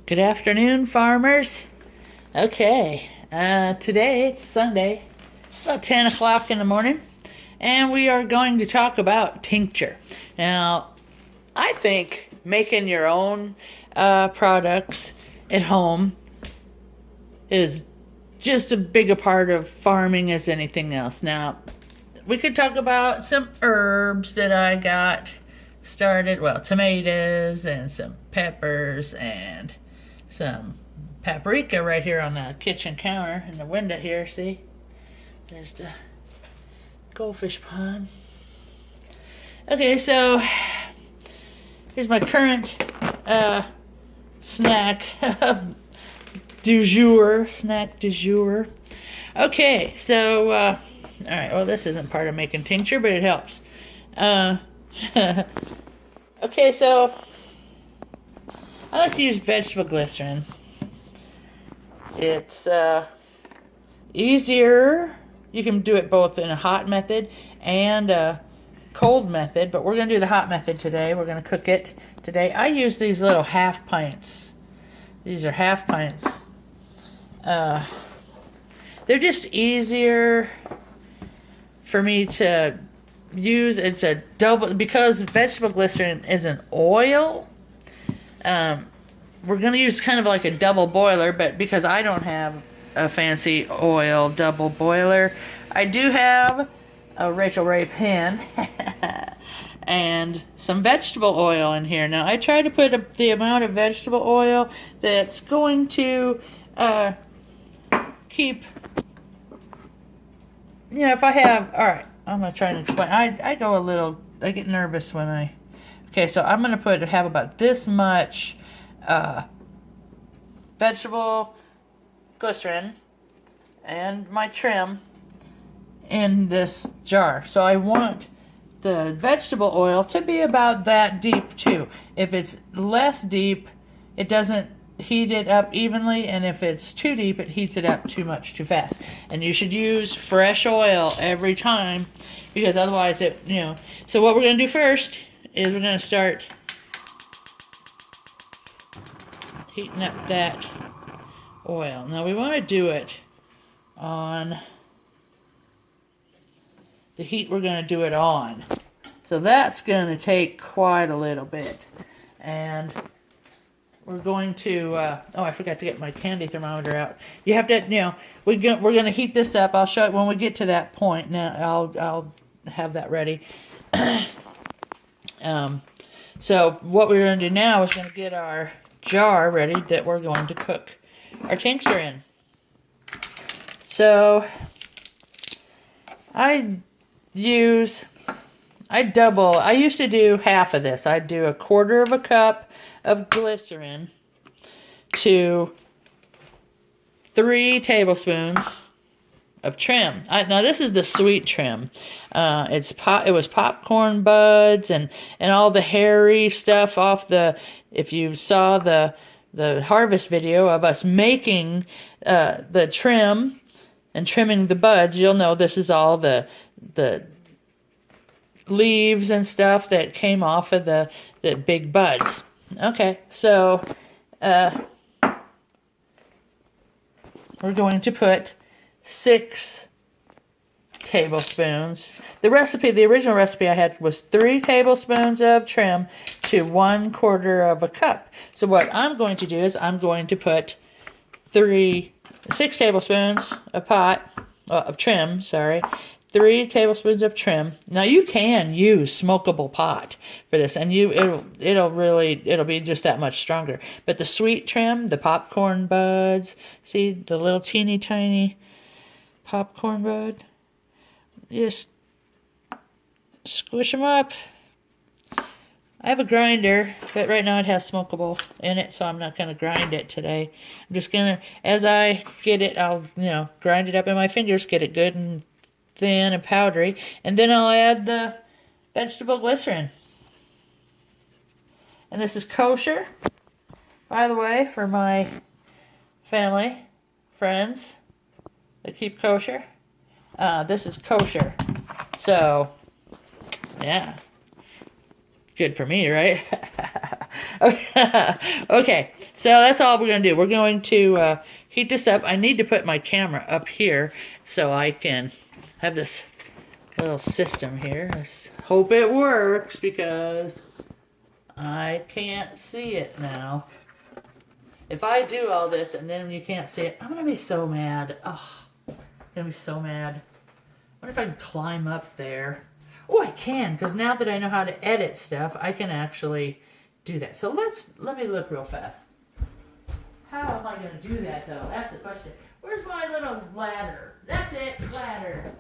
Good afternoon, farmers. Okay, today it's Sunday, about 10 o'clock in the morning, and we are going to talk about tincture. Now, I think making your own products at home is just as big a part of farming as anything else. Now, we could talk about some herbs that I got started, well, tomatoes and some peppers and some paprika right here on the kitchen counter in the window here. See, there's the goldfish pond. Okay, so here's my current snack du jour. Okay, so all right, well, this isn't part of making tincture, but it helps. Okay, so I like to use vegetable glycerin. It's easier. You can do it both in a hot method and a cold method, but we're going to do the hot method today. We're going to cook it today. I use these little half pints. These are half pints. They're just easier for me to use. It's a double, because vegetable glycerin is an oil. We're going to use kind of like a double boiler, but because I don't have a fancy oil double boiler, I do have a Rachel Ray pan and some vegetable oil in here. Now, I try to put the amount of vegetable oil that's going to keep, you know, if I have, all right, I'm going to try to explain. I get nervous when okay, so I'm going to have about this much vegetable glycerin and my trim in this jar. So I want the vegetable oil to be about that deep too. If it's less deep, it doesn't heat it up evenly, and if it's too deep, it heats it up too much too fast. And you should use fresh oil every time, because otherwise it, you know. So what we're going to do first is we're going to start heating up that oil. Now we want to do it on the heat we're going to do it on. So that's going to take quite a little bit. And we're going to, oh, I forgot to get my candy thermometer out. You have to, you know, we're going to heat this up. I'll show it when we get to that point. Now, I'll have that ready. So what we're going to do now is going to get our jar ready that we're going to cook our tincture in. So I used to do half of this. I'd do 1/4 cup of glycerin to 3 tablespoons of trim. Now this is the sweet trim. It was popcorn buds and all the hairy stuff off the. If you saw the harvest video of us making the trim and trimming the buds, you'll know this is all the leaves and stuff that came off of the big buds. Okay, so we're going to put 6 tablespoons. The original recipe I had was 3 tablespoons of trim to 1/4 cup. So what I'm going to do is I'm going to put 6 tablespoons of trim, 3 tablespoons of trim. Now you can use smokable pot for this, and it'll be just that much stronger. But the sweet trim, the popcorn buds, see the little teeny tiny popcorn bud, just squish them up. I have a grinder, but right now it has smokable in it, so I'm not going to grind it today. I'm just going to, as I get it, I'll, grind it up in my fingers, get it good and thin and powdery, and then I'll add the vegetable glycerin. And this is kosher, by the way, for my family, friends that keep kosher. This is kosher. So, yeah. Good for me, right? Okay, so that's all we're going to do. We're going to heat this up. I need to put my camera up here so I can have this little system here. Let's hope it works because I can't see it now. If I do all this and then you can't see it, I'm going to be so mad. Oh, I'm going to be so mad. I wonder if I can climb up there. Oh, I can, because now that I know how to edit stuff, I can actually do that. So let me look real fast. How am I going to do that, though? That's the question. Where's my little ladder? That's it, ladder.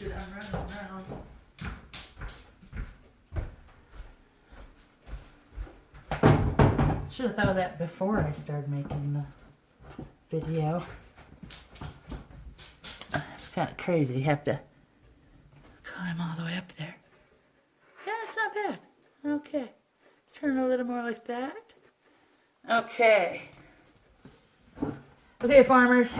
I'm running around. Should have thought of that before I started making the video. It's kind of crazy. You have to climb all the way up there. Yeah, it's not bad. Okay. Let's turn it a little more like that. Okay. Okay, farmers.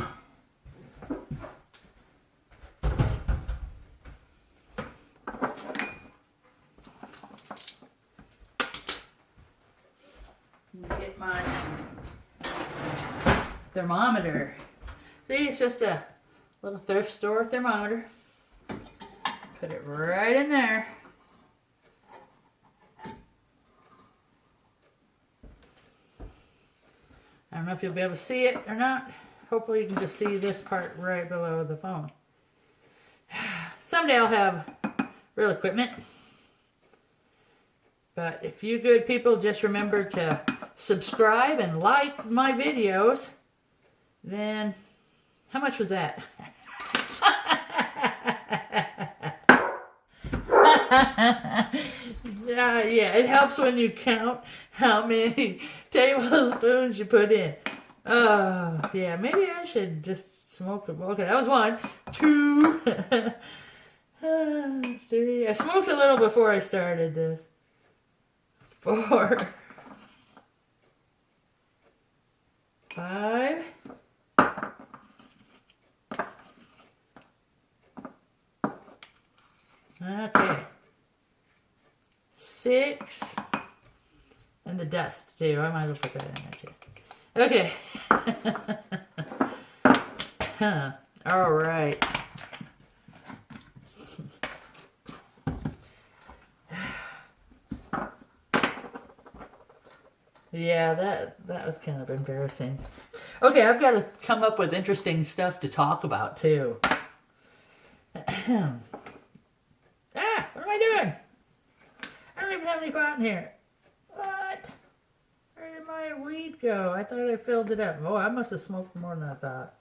Get my thermometer. See, it's just a little thrift store thermometer. Put it right in there. I don't know if you'll be able to see it or not. Hopefully you can just see this part right below the phone. Someday I'll have real equipment. But if you good people just remember to subscribe and like my videos, then how much was that? Yeah, it helps when you count how many tablespoons you put in. Oh, yeah, maybe I should just smoke them. Okay, that was 1, 2, 3. I smoked a little before I started this. 4, 5. Okay. 6. And the dust too. I might as well put that in there too. Okay. All right. Yeah, that was kind of embarrassing. Okay, I've got to come up with interesting stuff to talk about too. What am I doing? I don't even have any pot in here. What? Where did my weed go? I thought I filled it up. Oh, I must have smoked more than I thought.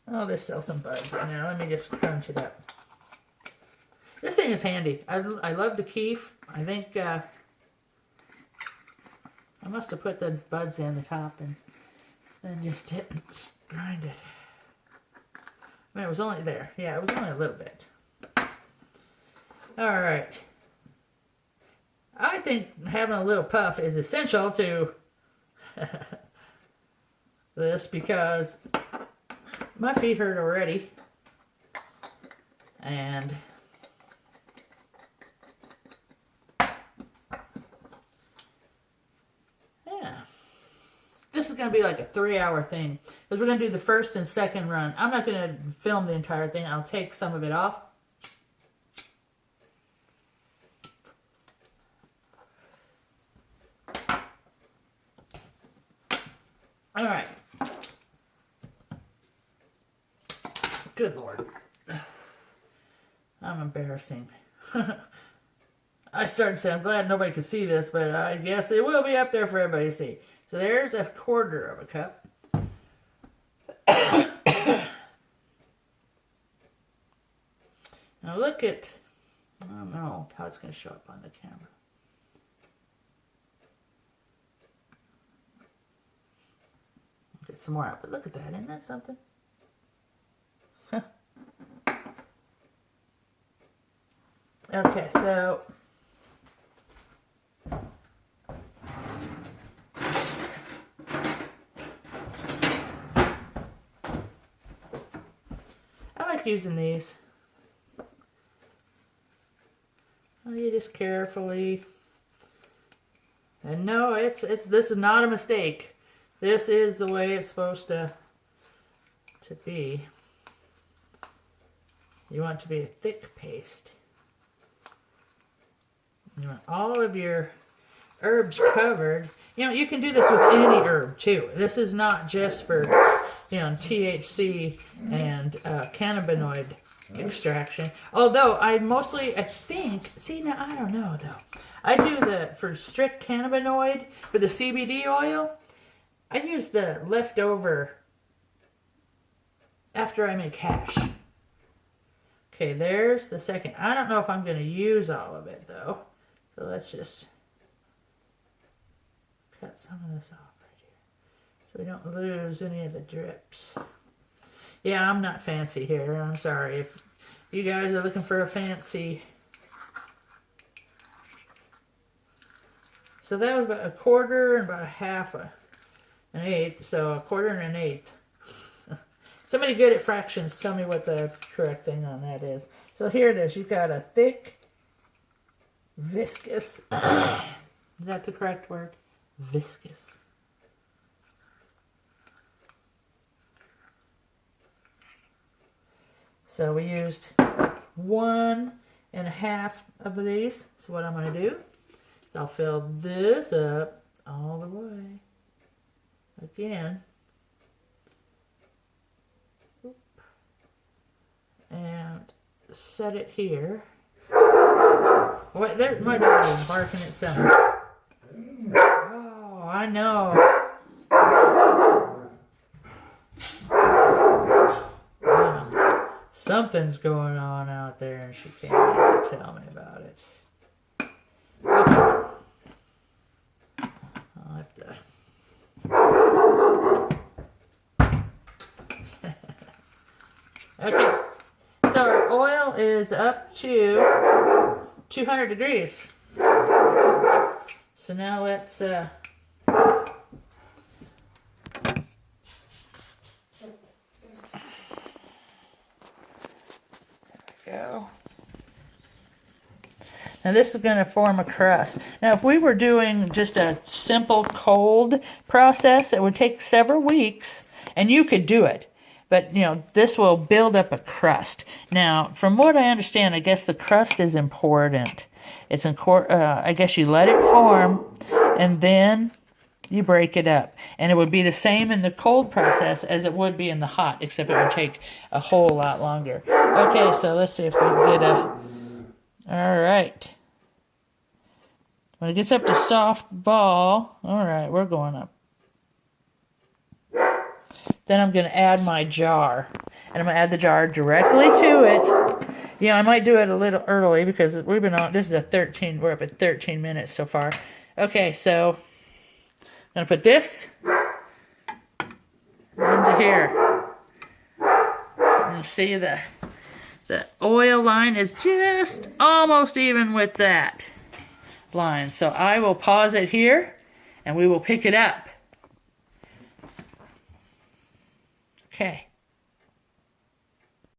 Oh, there's still some buds in there. Let me just crunch it up. This thing is handy. I love the keef. I think I must have put the buds in the top and then just didn't grind it. I mean, it was only there. Yeah, it was only a little bit. All right. I think having a little puff is essential to this because my feet hurt already. And yeah, this is going to be like a 3-hour thing because we're going to do the first and second run. I'm not going to film the entire thing. I'll take some of it off. All right. Good Lord. I'm embarrassing. I started saying, I'm glad nobody could see this, but I guess it will be up there for everybody to see. So there's a 1/4 of a cup. Now look at, I don't know how it's going to show up on the camera. Get some more out, but look at that, isn't that something? Okay, so like using these. You just carefully, and no, this is not a mistake. This is the way it's supposed to be. You want it to be a thick paste. You want all of your herbs covered. You know, you can do this with any herb too. This is not just for, you know, THC and cannabinoid extraction. Although I think, see, now I don't know though. I do for strict cannabinoid, for the CBD oil, I use the leftover after I make hash. Okay, there's the second. I don't know if I'm going to use all of it though. So let's just cut some of this off right here so we don't lose any of the drips. Yeah, I'm not fancy here. I'm sorry. If you guys are looking for a fancy. So that was about a quarter and about a half an eighth. So a quarter and an eighth. Somebody good at fractions, tell me what the correct thing on that is. So here it is. You've got a thick, viscous. Is that the correct word? Viscous. So we used 1.5 of these. So what I'm going to do is I'll fill this up all the way. Again. And set it here. Wait, there my dog is barking at something. Oh, I know. Something's going on out there and she can't even tell me about it. Okay. I'll have to... Okay. So our oil is up to 200 degrees. So now let's go. Now this is going to form a crust. Now if we were doing just a simple cold process, it would take several weeks, and you could do it. But, you know, this will build up a crust. Now, from what I understand, I guess the crust is important. It's I guess you let it form, and then you break it up. And it would be the same in the cold process as it would be in the hot, except it would take a whole lot longer. Okay, so let's see if we can get a... All right. When it gets up to soft ball, all right, we're going up. Then I'm going to add my jar. And I'm going to add the jar directly to it. Yeah, I might do it a little early because we've been on, this is we're up at 13 minutes so far. Okay, so I'm going to put this into here. And you see the oil line is just almost even with that line. So I will pause it here and we will pick it up. Okay,